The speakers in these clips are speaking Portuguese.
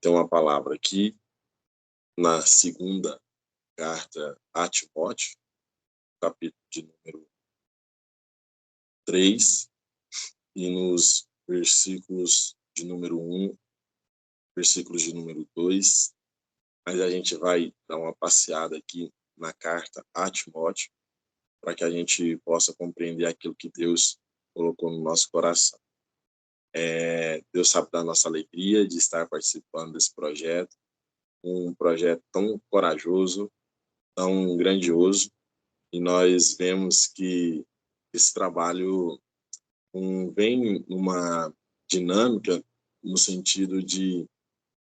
Tem uma palavra aqui na segunda carta a Timóteo, capítulo de número 3, e nos versículos de número 1, versículos de número 2, mas a gente vai dar uma passeada aqui na carta a Timóteo, para que a gente possa compreender aquilo que Deus colocou no nosso coração. Deus sabe da nossa alegria de estar participando desse projeto, um projeto tão corajoso, tão grandioso, e nós vemos que esse trabalho vem numa dinâmica no sentido de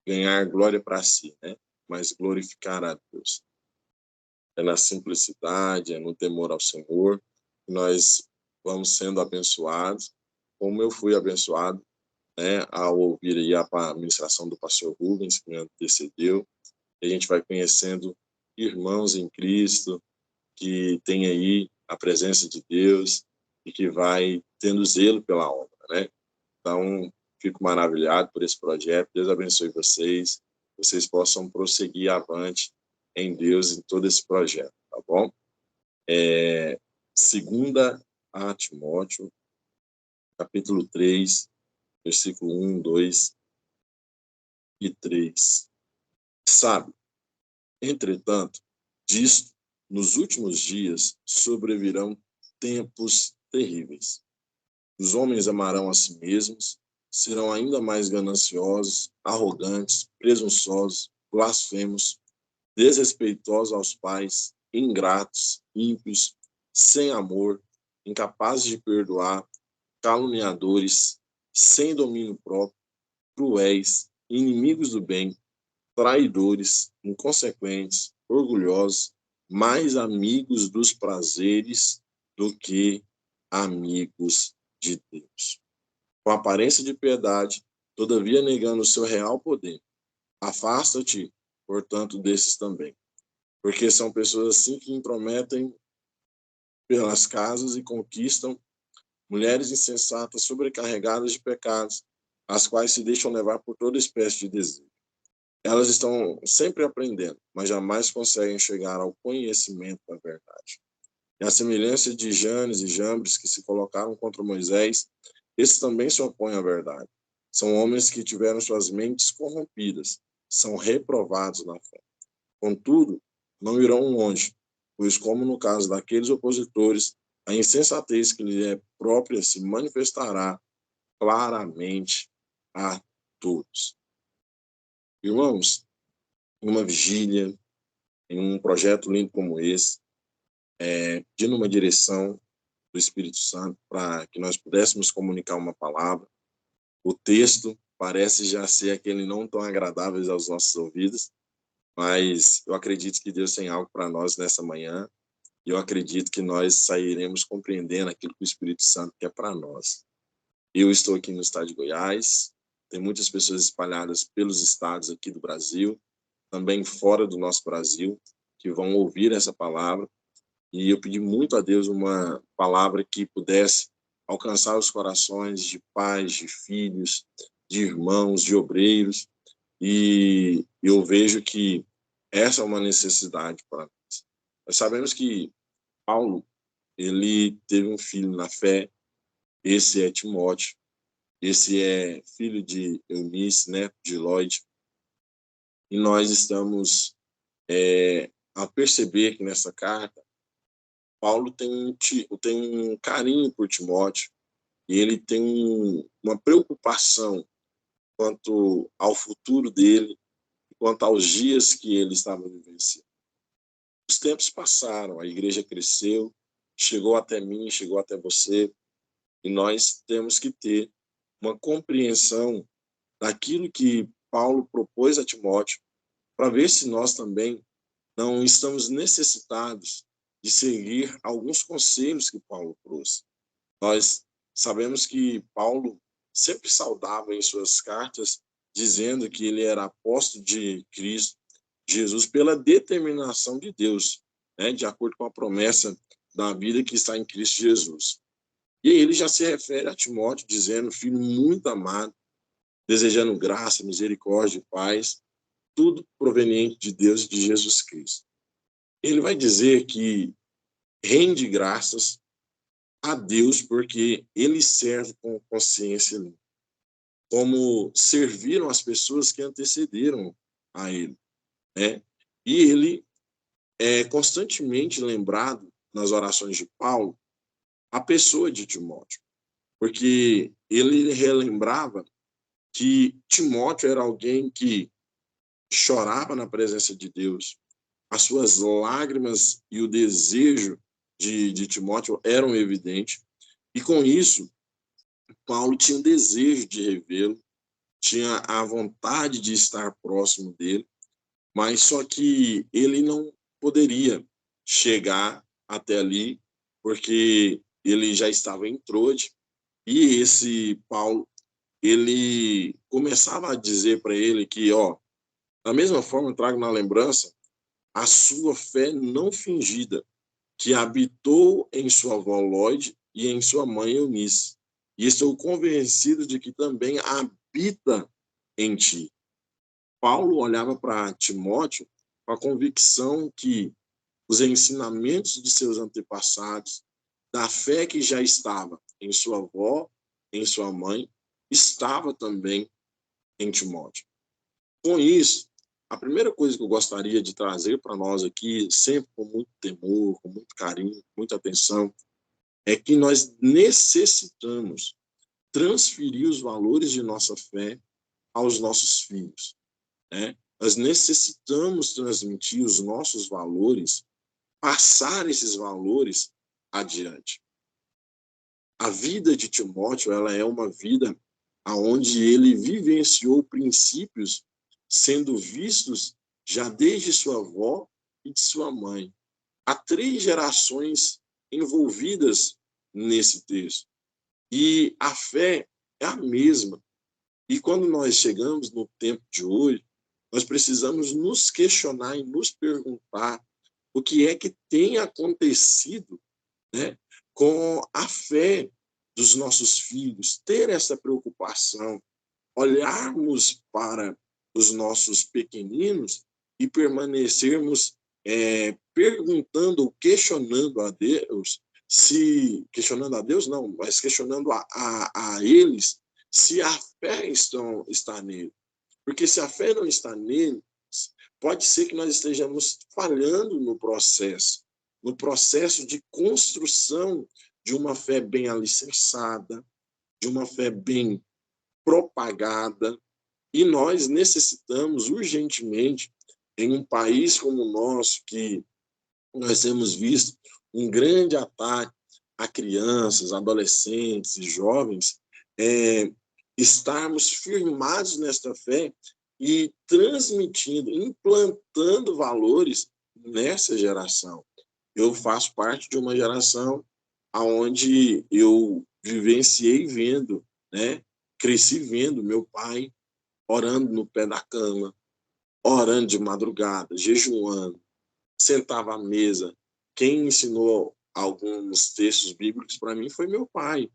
ganhar glória para si, né? Mas glorificar a Deus. É na simplicidade, é no temor ao Senhor, que nós vamos sendo abençoados, como eu fui abençoado, né, ao ouvir aí a ministração do pastor Rubens, que me antecedeu. A gente vai conhecendo irmãos em Cristo, que tem aí a presença de Deus e que vai tendo zelo pela obra, né? Então, fico maravilhado por esse projeto. Deus abençoe vocês possam prosseguir avante em Deus em todo esse projeto, tá bom? Segunda a Timóteo, capítulo 3, versículo 1, 2 e 3. Sabe, entretanto, disto, nos últimos dias sobrevirão tempos terríveis. Os homens amarão a si mesmos, serão ainda mais gananciosos, arrogantes, presunçosos, blasfemos, desrespeitosos aos pais, ingratos, ímpios, sem amor, incapazes de perdoar, caluniadores, sem domínio próprio, cruéis, inimigos do bem, traidores, inconsequentes, orgulhosos, mais amigos dos prazeres do que amigos de Deus. Com aparência de piedade, todavia negando o seu real poder. Afasta-te, portanto, desses também, porque são pessoas assim que intrometem pelas casas e conquistam mulheres insensatas sobrecarregadas de pecados, as quais se deixam levar por toda espécie de desejo. Elas estão sempre aprendendo, mas jamais conseguem chegar ao conhecimento da verdade. E a semelhança de Janes e Jambres, que se colocaram contra Moisés, esses também se opõem à verdade. São homens que tiveram suas mentes corrompidas, são reprovados na fé. Contudo, não irão longe, pois como no caso daqueles opositores, a insensatez que lhe é própria se manifestará claramente a todos. Irmãos, em uma vigília, em um projeto lindo como esse, pedindo uma direção do Espírito Santo para que nós pudéssemos comunicar uma palavra. O texto parece já ser aquele não tão agradável aos nossos ouvidos, mas eu acredito que Deus tem algo para nós nessa manhã, e eu acredito que nós sairemos compreendendo aquilo que o Espírito Santo quer para nós. Eu estou aqui no estado de Goiás, tem muitas pessoas espalhadas pelos estados aqui do Brasil, também fora do nosso Brasil, que vão ouvir essa palavra, e eu pedi muito a Deus uma palavra que pudesse alcançar os corações de pais, de filhos, de irmãos, de obreiros, e eu vejo que essa é uma necessidade para nós. Nós sabemos que Paulo, ele teve um filho na fé, esse é Timóteo, esse é filho de Eunice, neto de Lloyd, e nós estamos a perceber que nessa carta, Paulo tem um carinho por Timóteo, e ele tem uma preocupação quanto ao futuro dele, quanto aos dias que ele estava vivenciando. Os tempos passaram, a igreja cresceu, chegou até mim, chegou até você, e nós temos que ter uma compreensão daquilo que Paulo propôs a Timóteo, para ver se nós também não estamos necessitados de seguir alguns conselhos que Paulo trouxe. Nós sabemos que Paulo sempre saudava em suas cartas, dizendo que ele era apóstolo de Cristo Jesus pela determinação de Deus, né, de acordo com a promessa da vida que está em Cristo Jesus. E ele já se refere a Timóteo, dizendo, filho muito amado, desejando graça, misericórdia e paz, tudo proveniente de Deus e de Jesus Cristo. Ele vai dizer que rende graças a Deus porque ele serve com consciência limpa, como serviram as pessoas que antecederam a ele, né? E ele é constantemente lembrado nas orações de Paulo a pessoa de Timóteo, porque ele relembrava que Timóteo era alguém que chorava na presença de Deus. As suas lágrimas e o desejo de Timóteo eram evidentes, e com isso, Paulo tinha o desejo de revê-lo, tinha a vontade de estar próximo dele, mas só que ele não poderia chegar até ali, porque ele já estava em Troade, e esse Paulo, ele começava a dizer para ele que, ó, da mesma forma, eu trago na lembrança a sua fé não fingida, que habitou em sua avó Lóide e em sua mãe Eunice. E estou convencido de que também habita em ti. Paulo olhava para Timóteo com a convicção que os ensinamentos de seus antepassados, da fé que já estava em sua avó, em sua mãe, estava também em Timóteo. Com isso, a primeira coisa que eu gostaria de trazer para nós aqui, sempre com muito temor, com muito carinho, com muita atenção, é que nós necessitamos transferir os valores de nossa fé aos nossos filhos, né? Nós necessitamos transmitir os nossos valores, passar esses valores adiante. A vida de Timóteo, ela é uma vida onde ele vivenciou princípios sendo vistos já desde sua avó e de sua mãe. Há 3 gerações envolvidas nesse texto. E a fé é a mesma. E quando nós chegamos no tempo de hoje, nós precisamos nos questionar e nos perguntar o que é que tem acontecido, né, com a fé dos nossos filhos, ter essa preocupação, olharmos para os nossos pequeninos e permanecermos perguntando, questionando a Deus, questionando a Deus não, mas questionando a eles se a fé está nele. Porque se a fé não está nele, pode ser que nós estejamos falhando no processo de construção de uma fé bem alicerçada, de uma fé bem propagada, e nós necessitamos urgentemente, em um país como o nosso, que nós temos visto um grande ataque a crianças, adolescentes e jovens, estarmos firmados nesta fé e transmitindo, implantando valores nessa geração. Eu faço parte de uma geração onde eu vivenciei vendo, né? Cresci vendo meu pai orando no pé da cama, orando de madrugada, jejuando, sentava à mesa. Quem ensinou alguns textos bíblicos para mim foi meu pai.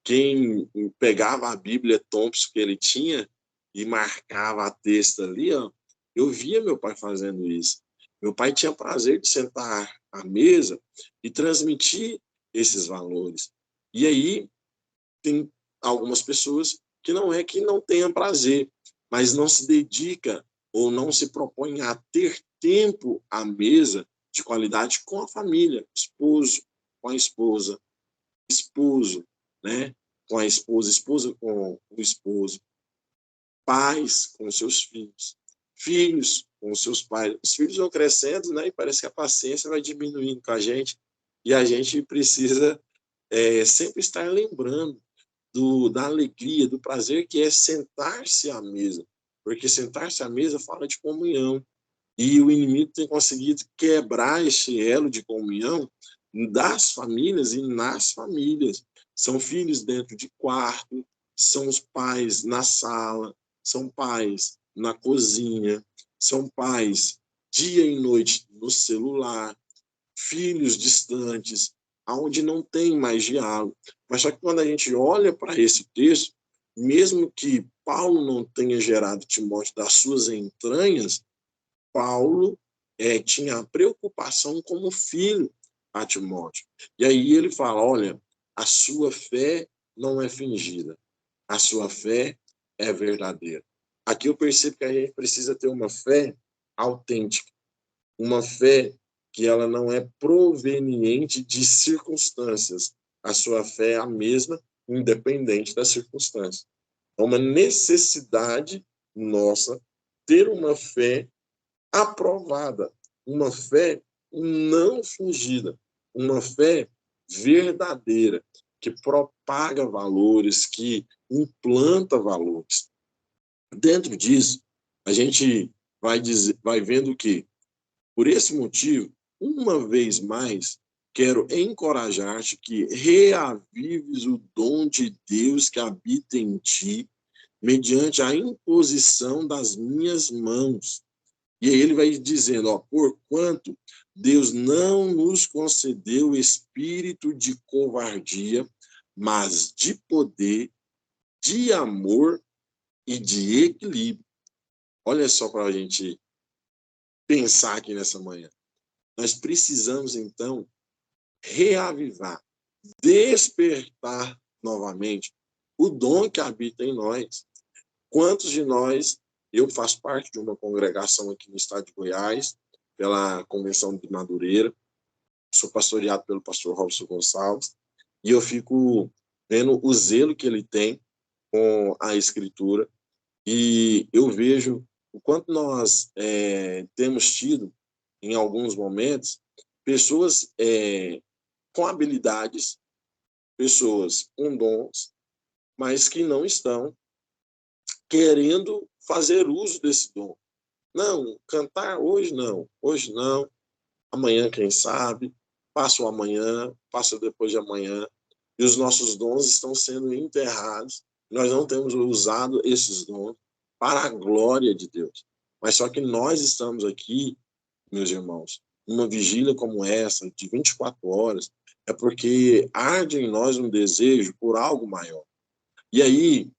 Quem pegava a Bíblia Thompson que ele tinha e marcava a testa ali, ó, eu via meu pai fazendo isso. Meu pai tinha prazer de sentar à mesa e transmitir esses valores. E aí tem algumas pessoas que não é que não tenham prazer, mas não se dedica ou não se propõe a ter tempo à mesa de qualidade com a família, esposo com a esposa, esposo, né, com a esposa, esposa com o esposo, pais com seus filhos, filhos com seus pais. Os filhos vão crescendo, né, e parece que a paciência vai diminuindo com a gente, e a gente precisa sempre estar lembrando da alegria, do prazer que é sentar-se à mesa, porque sentar-se à mesa fala de comunhão, e o inimigo tem conseguido quebrar esse elo de comunhão das famílias e nas famílias. São filhos dentro de quarto, são os pais na sala, são pais na cozinha, são pais dia e noite no celular, filhos distantes, aonde não tem mais diálogo. Mas só que quando a gente olha para esse texto, mesmo que Paulo não tenha gerado Timóteo das suas entranhas, Paulo tinha a preocupação como filho a Timóteo. E aí ele fala, olha, a sua fé não é fingida, a sua fé é verdadeira. Aqui eu percebo que a gente precisa ter uma fé autêntica, uma fé que ela não é proveniente de circunstâncias. A sua fé é a mesma, independente das circunstâncias. É uma necessidade nossa ter uma fé aprovada, uma fé não fingida, uma fé verdadeira, que propaga valores, que implanta valores. Dentro disso, a gente vai vendo que, por esse motivo, uma vez mais, quero encorajar-te que reavives o dom de Deus que habita em ti, mediante a imposição das minhas mãos. E aí ele vai dizendo, ó, porquanto Deus não nos concedeu espírito de covardia, mas de poder, de amor e de equilíbrio. Olha só para a gente pensar aqui nessa manhã. Nós precisamos, então, reavivar, despertar novamente o dom que habita em nós. Quantos de nós, eu faço parte de uma congregação aqui no estado de Goiás, pela Convenção de Madureira, sou pastoreado pelo pastor Robson Gonçalves, e eu fico vendo o zelo que ele tem com a Escritura, e eu vejo o quanto nós temos tido, em alguns momentos, pessoas com habilidades, pessoas com dons, mas que não estão querendo fazer uso desse dom. Não, cantar hoje não, amanhã quem sabe, passa o amanhã, passa depois de amanhã, e os nossos dons estão sendo enterrados, nós não temos usado esses dons para a glória de Deus. Mas só que nós estamos aqui, meus irmãos, numa vigília como essa, de 24 horas, é porque arde em nós um desejo por algo maior. E aí,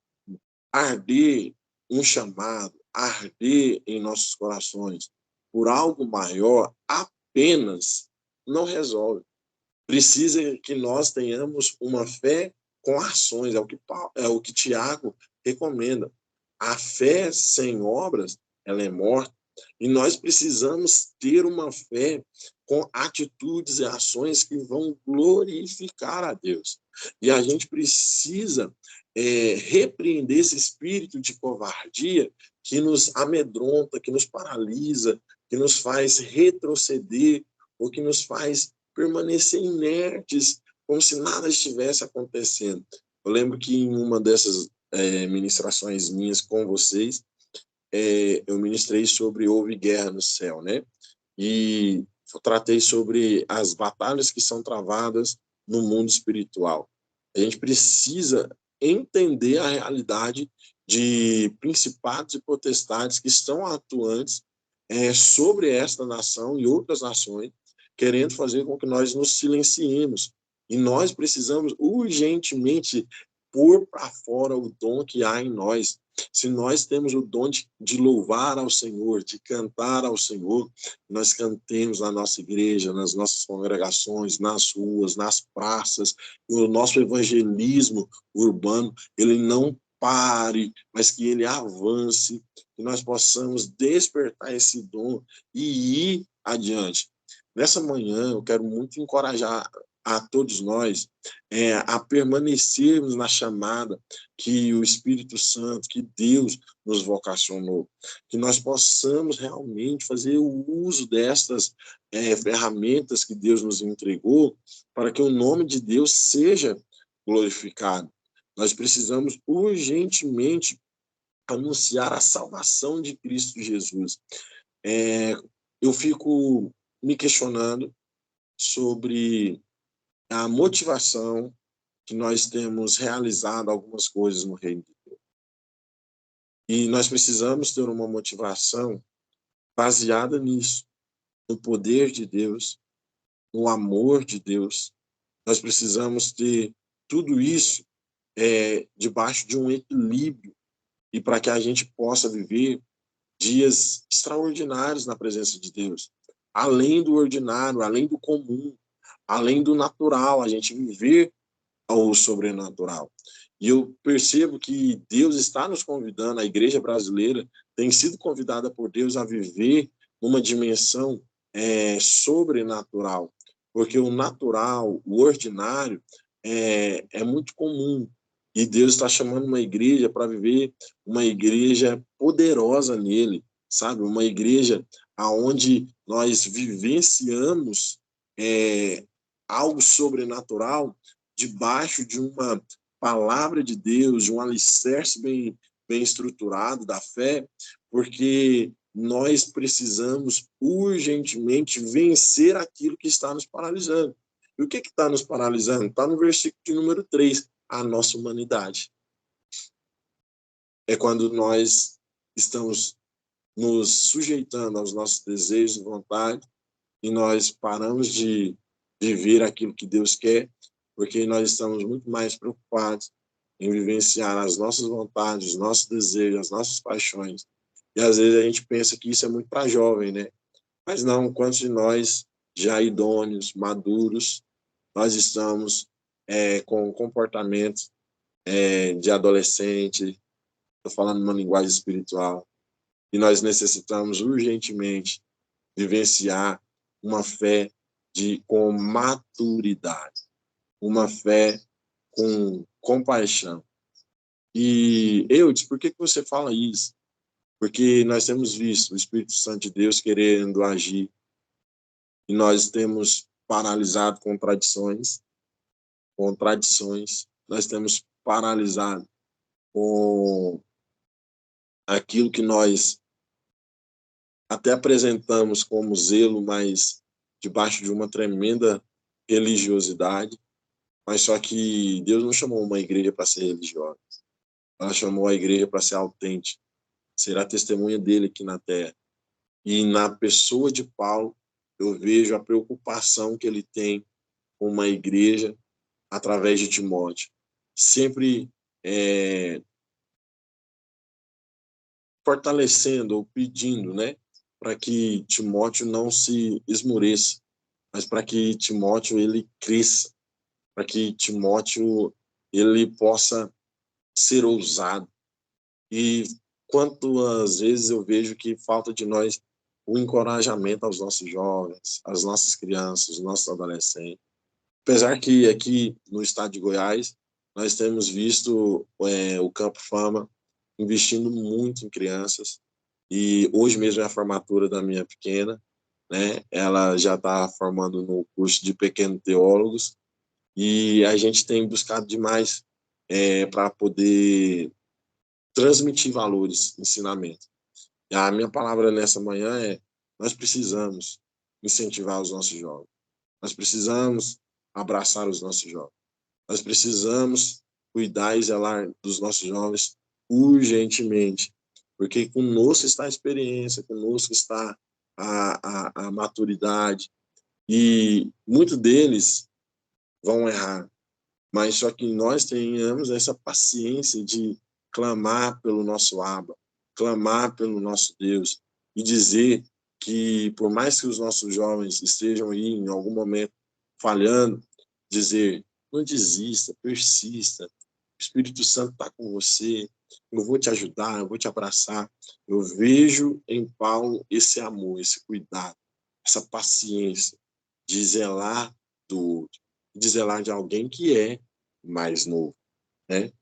arder um chamado, arder em nossos corações por algo maior apenas não resolve. Precisa que nós tenhamos uma fé com ações, é o que Tiago recomenda. A fé sem obras, ela é morta. E nós precisamos ter uma fé com atitudes e ações que vão glorificar a Deus. E a gente precisa repreender esse espírito de covardia que nos amedronta, que nos paralisa, que nos faz retroceder ou que nos faz permanecer inertes, como se nada estivesse acontecendo. Eu lembro que em uma dessas ministrações minhas com vocês, eu ministrei sobre Houve Guerra no Céu, né? E tratei sobre as batalhas que são travadas no mundo espiritual. A gente precisa entender a realidade de principados e potestades que estão atuantes sobre esta nação e outras nações, querendo fazer com que nós nos silenciemos. E nós precisamos urgentemente pôr para fora o dom que há em nós. Se nós temos o dom de louvar ao Senhor, de cantar ao Senhor, nós cantemos na nossa igreja, nas nossas congregações, nas ruas, nas praças, o nosso evangelismo urbano, ele não pare, mas que ele avance, que nós possamos despertar esse dom e ir adiante. Nessa manhã, eu quero muito encorajar a todos nós a permanecermos na chamada que o Espírito Santo, que Deus nos vocacionou, que nós possamos realmente fazer o uso destas ferramentas que Deus nos entregou para que o nome de Deus seja glorificado. Nós precisamos urgentemente anunciar a salvação de Cristo Jesus. Eu fico me questionando sobre a motivação que nós temos realizado algumas coisas no reino de Deus. E nós precisamos ter uma motivação baseada nisso, no poder de Deus, no amor de Deus. Nós precisamos ter tudo isso debaixo de um equilíbrio e para que a gente possa viver dias extraordinários na presença de Deus, além do ordinário, além do comum, além do natural, a gente viver ao sobrenatural. E eu percebo que Deus está nos convidando, a igreja brasileira tem sido convidada por Deus a viver numa dimensão sobrenatural, porque o natural, o ordinário, é muito comum. E Deus está chamando uma igreja para viver uma igreja poderosa nele, sabe? Uma igreja aonde nós vivenciamos algo sobrenatural debaixo de uma palavra de Deus, de um alicerce bem estruturado da fé, porque nós precisamos urgentemente vencer aquilo que está nos paralisando. E o que está nos paralisando? Está no versículo de número 3, a nossa humanidade. É quando nós estamos nos sujeitando aos nossos desejos e vontades e nós paramos de viver aquilo que Deus quer, porque nós estamos muito mais preocupados em vivenciar as nossas vontades, os nossos desejos, as nossas paixões. E às vezes a gente pensa que isso é muito para jovem, né? Mas não, quantos de nós, já idôneos, maduros, nós estamos com comportamentos de adolescente, estou falando uma linguagem espiritual, e nós necessitamos urgentemente vivenciar uma fé com maturidade, uma fé com compaixão. E, Eudes, por que você fala isso? Porque nós temos visto o Espírito Santo de Deus querendo agir e nós temos paralisado contradições, nós temos paralisado com aquilo que nós até apresentamos como zelo, mas debaixo de uma tremenda religiosidade. Mas só que Deus não chamou uma igreja para ser religiosa. Ela chamou a igreja para ser autêntica, será testemunha dele aqui na terra. E na pessoa de Paulo, eu vejo a preocupação que ele tem com uma igreja através de Timóteo. Sempre fortalecendo ou pedindo, né, para que Timóteo não se esmoreça, mas para que Timóteo ele cresça, para que Timóteo ele possa ser ousado. E quantas vezes eu vejo que falta de nós o encorajamento aos nossos jovens, às nossas crianças, aos nossos adolescentes. Apesar que aqui no estado de Goiás, nós temos visto o Campo Fama investindo muito em crianças, e hoje mesmo é a formatura da minha pequena, né? Ela já está formando no curso de pequenos teólogos, e a gente tem buscado demais para poder transmitir valores, ensinamento. E a minha palavra nessa manhã é: nós precisamos incentivar os nossos jovens, nós precisamos abraçar os nossos jovens, nós precisamos cuidar e zelar dos nossos jovens urgentemente, porque conosco está a experiência, conosco está a maturidade, e muitos deles vão errar, mas só que nós tenhamos essa paciência de clamar pelo nosso Abba, clamar pelo nosso Deus e dizer que, por mais que os nossos jovens estejam aí em algum momento falhando, dizer: não desista, persista, o Espírito Santo está com você, eu vou te ajudar, eu vou te abraçar. Eu vejo em Paulo esse amor, esse cuidado, essa paciência de zelar do outro, de zelar de alguém que é mais novo, né?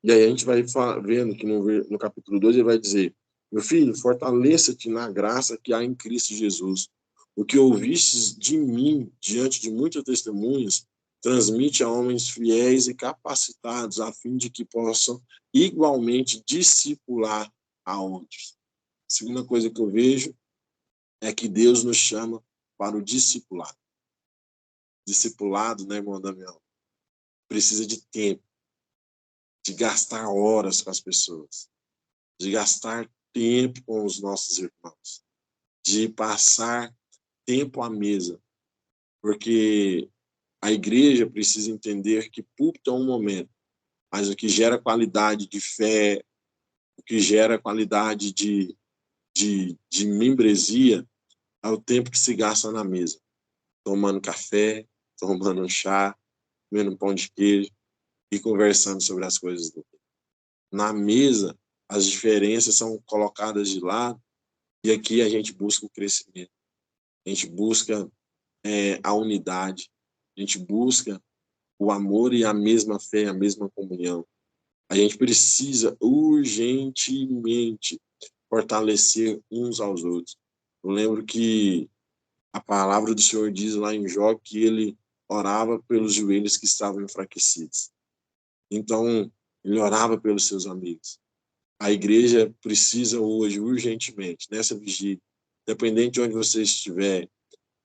E aí a gente vai vendo que no capítulo 2 ele vai dizer: meu filho, fortaleça-te na graça que há em Cristo Jesus. O que ouvistes de mim diante de muitas testemunhas, transmite a homens fiéis e capacitados, a fim de que possam igualmente discipular a outros. A segunda coisa que eu vejo é que Deus nos chama para o discipulado. Discipulado, né, irmão Damião? Precisa de tempo, de gastar horas com as pessoas, de gastar tempo com os nossos irmãos, de passar tempo à mesa, porque a igreja precisa entender que púlpito é um momento, mas o que gera qualidade de fé, o que gera qualidade de membresia é o tempo que se gasta na mesa, tomando café, tomando um chá, comendo um pão de queijo e conversando sobre as coisas do reino. Na mesa, as diferenças são colocadas de lado e aqui a gente busca o crescimento, a gente busca a unidade, a gente busca o amor e a mesma fé, a mesma comunhão. A gente precisa urgentemente fortalecer uns aos outros. Eu lembro que a palavra do Senhor diz lá em Jó que ele orava pelos joelhos que estavam enfraquecidos. Então, ele orava pelos seus amigos. A igreja precisa hoje, urgentemente, nessa vigília, independente de onde você estiver,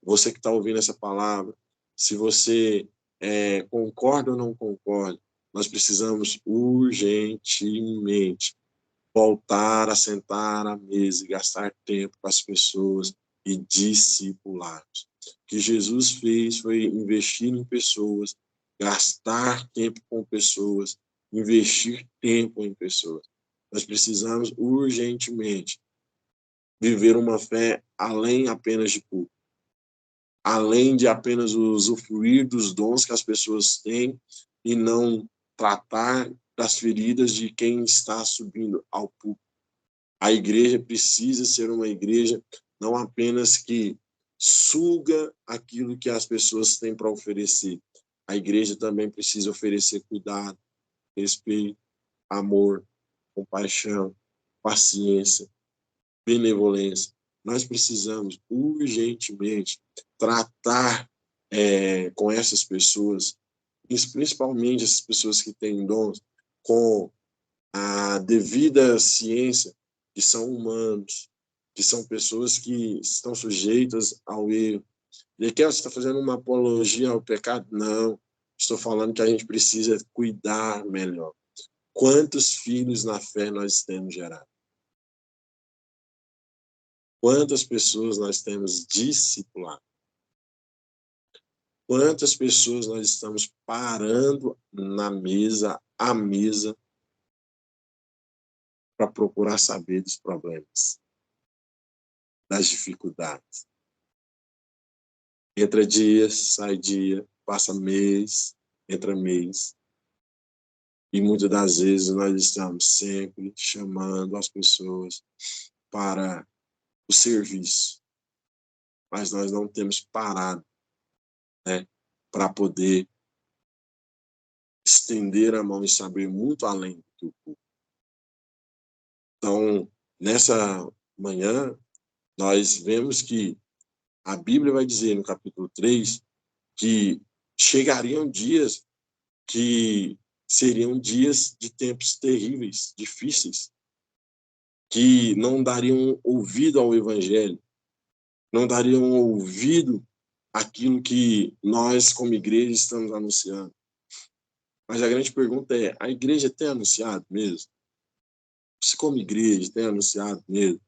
você que está ouvindo essa palavra, se você concorda ou não concorda, nós precisamos urgentemente voltar a sentar à mesa e gastar tempo com as pessoas e discipulá-los. O que Jesus fez foi investir em pessoas, gastar tempo com pessoas, investir tempo em pessoas. Nós precisamos urgentemente viver uma fé além apenas de culto, além de apenas usufruir dos dons que as pessoas têm e não tratar das feridas de quem está subindo ao púlpito. A igreja precisa ser uma igreja não apenas que suga aquilo que as pessoas têm para oferecer. A igreja também precisa oferecer cuidado, respeito, amor, compaixão, paciência, benevolência. Nós precisamos urgentemente tratar com essas pessoas, principalmente essas pessoas que têm dons, com a devida ciência que são humanos, que são pessoas que estão sujeitas ao erro. E aqui você está fazendo uma apologia ao pecado? Não. Estou falando que a gente precisa cuidar melhor. Quantos filhos na fé nós temos gerado? Quantas pessoas nós temos discipulado? Quantas pessoas nós estamos parando na mesa, à mesa, para procurar saber dos problemas, das dificuldades? Entra dia, sai dia, passa mês, entra mês. E muitas das vezes nós estamos sempre chamando as pessoas para o serviço, mas nós não temos parado, né, para poder estender a mão e saber muito além do que o culto. Então, nessa manhã, nós vemos que a Bíblia vai dizer no capítulo 3 que chegariam dias que seriam dias de tempos terríveis, difíceis, que não dariam ouvido ao Evangelho, não dariam ouvido àquilo que nós, como igreja, estamos anunciando. Mas a grande pergunta é, a igreja tem anunciado mesmo? Você, como igreja, tem anunciado mesmo?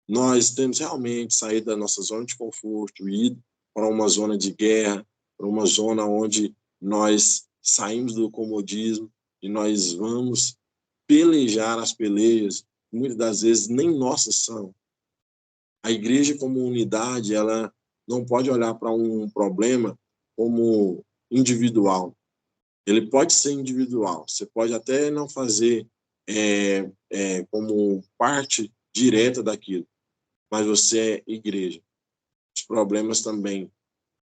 Nós temos realmente saído da nossa zona de conforto e ido para uma zona de guerra, para uma zona onde nós saímos do comodismo e nós vamos pelejar as pelejas, muitas das vezes nem nossas são. A igreja como unidade, ela não pode olhar para um problema como individual. Ele pode ser individual, você pode até não fazer como parte direta daquilo, mas você é igreja. Os problemas também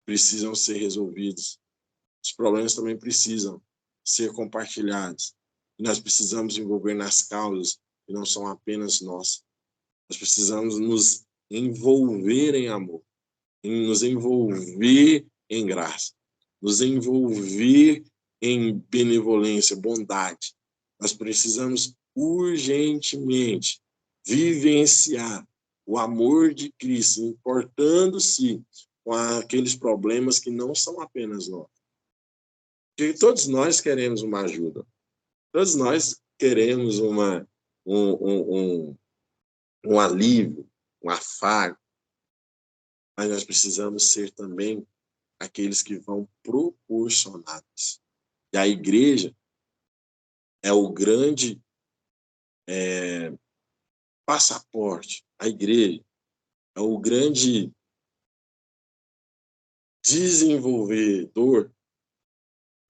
precisam ser resolvidos. Os problemas também precisam ser compartilhados. E nós precisamos envolver nas causas que não são apenas nossas. Nós precisamos nos envolver em amor, nos envolver em graça, nos envolver em benevolência, bondade. Nós precisamos urgentemente vivenciar o amor de Cristo, importando-se com aqueles problemas que não são apenas nossos. Porque todos nós queremos uma ajuda, todos nós queremos um alívio, um afago, mas nós precisamos ser também aqueles que vão proporcionar isso. E a igreja, é o grande passaporte, a igreja é o grande desenvolvedor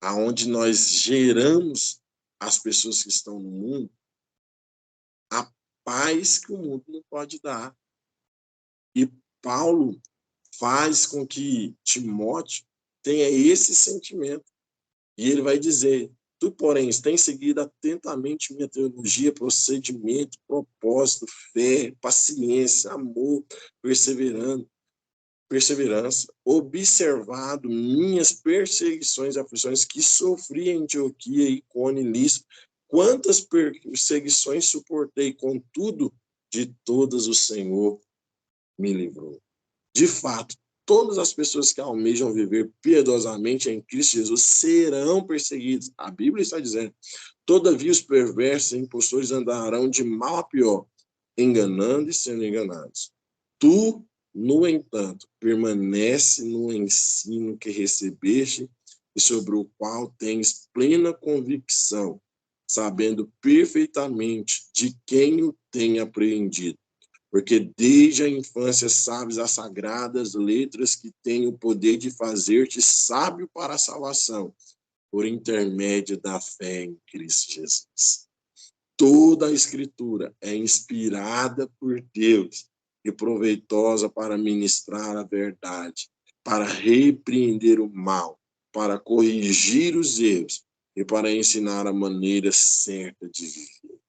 aonde nós geramos as pessoas que estão no mundo a paz que o mundo não pode dar. E Paulo faz com que Timóteo tenha esse sentimento. E ele vai dizer: tu, porém, tens seguido atentamente minha teologia, procedimento, propósito, fé, paciência, amor, perseverança, observado minhas perseguições e aflições que sofri em Antioquia, Icônio e Listra. Quantas perseguições suportei, contudo, de todas o Senhor me livrou. De fato, todas as pessoas que almejam viver piedosamente em Cristo Jesus serão perseguidas. A Bíblia está dizendo: todavia os perversos e impostores andarão de mal a pior, enganando e sendo enganados. Tu, no entanto, permanece no ensino que recebeste e sobre o qual tens plena convicção, sabendo perfeitamente de quem o tem apreendido. Porque desde a infância sabes as sagradas letras que têm o poder de fazer-te sábio para a salvação, por intermédio da fé em Cristo Jesus. Toda a Escritura é inspirada por Deus e proveitosa para ministrar a verdade, para repreender o mal, para corrigir os erros e para ensinar a maneira certa de viver,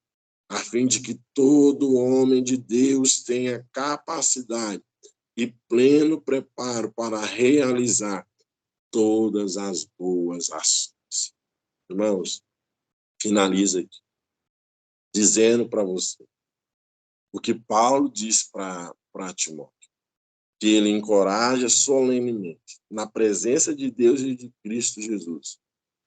a fim de que todo homem de Deus tenha capacidade e pleno preparo para realizar todas as boas ações. Irmãos, finaliza aqui dizendo para você o que Paulo diz para Timóteo, que ele encoraja solenemente, na presença de Deus e de Cristo Jesus,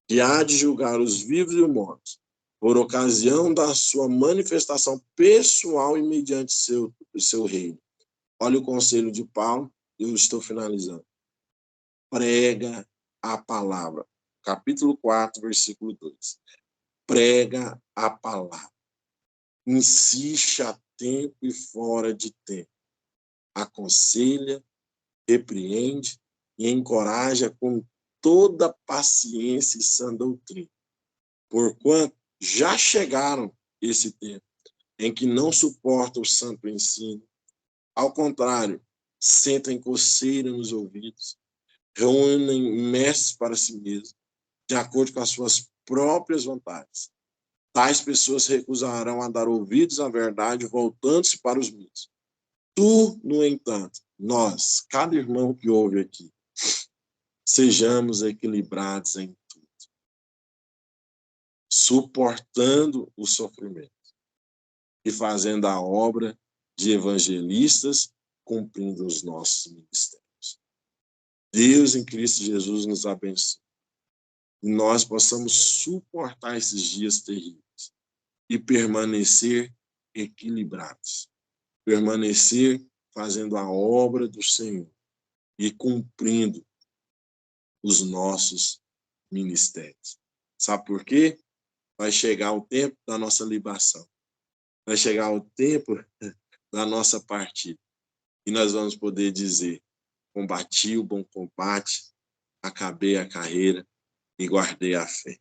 que há de julgar os vivos e os mortos, por ocasião da sua manifestação pessoal e mediante seu reino. Olha o conselho de Paulo, eu estou finalizando. Prega a palavra. Capítulo 4, versículo 2. Prega a palavra. Insiste a tempo e fora de tempo. Aconselha, repreende e encoraja com toda paciência e sã doutrina. Porquanto já chegaram esse tempo em que não suportam o santo ensino. Ao contrário, sentem coceira nos ouvidos, reúnem mestres para si mesmos, de acordo com as suas próprias vontades. Tais pessoas recusarão a dar ouvidos à verdade, voltando-se para os mitos. Tu, no entanto, nós, cada irmão que ouve aqui, sejamos equilibrados em tudo, suportando o sofrimento e fazendo a obra de evangelistas, cumprindo os nossos ministérios. Deus em Cristo Jesus nos abençoe. E nós possamos suportar esses dias terríveis e permanecer equilibrados, permanecer fazendo a obra do Senhor e cumprindo os nossos ministérios. Sabe por quê? Vai chegar o tempo da nossa libação. Vai chegar o tempo da nossa partida. E nós vamos poder dizer: combati o bom combate, acabei a carreira e guardei a fé.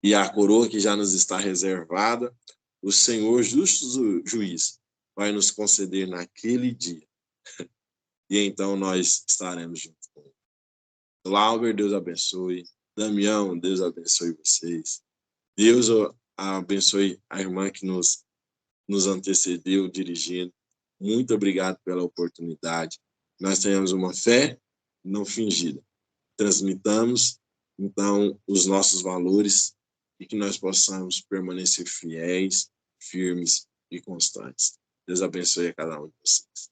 E a coroa que já nos está reservada, o Senhor justo juiz vai nos conceder naquele dia. E então nós estaremos juntos com ele. Glauber, Deus abençoe. Damião, Deus abençoe vocês. Deus abençoe a irmã que nos antecedeu dirigindo. Muito obrigado pela oportunidade. Nós tenhamos uma fé não fingida. Transmitamos, então, os nossos valores e que nós possamos permanecer fiéis, firmes e constantes. Deus abençoe a cada um de vocês.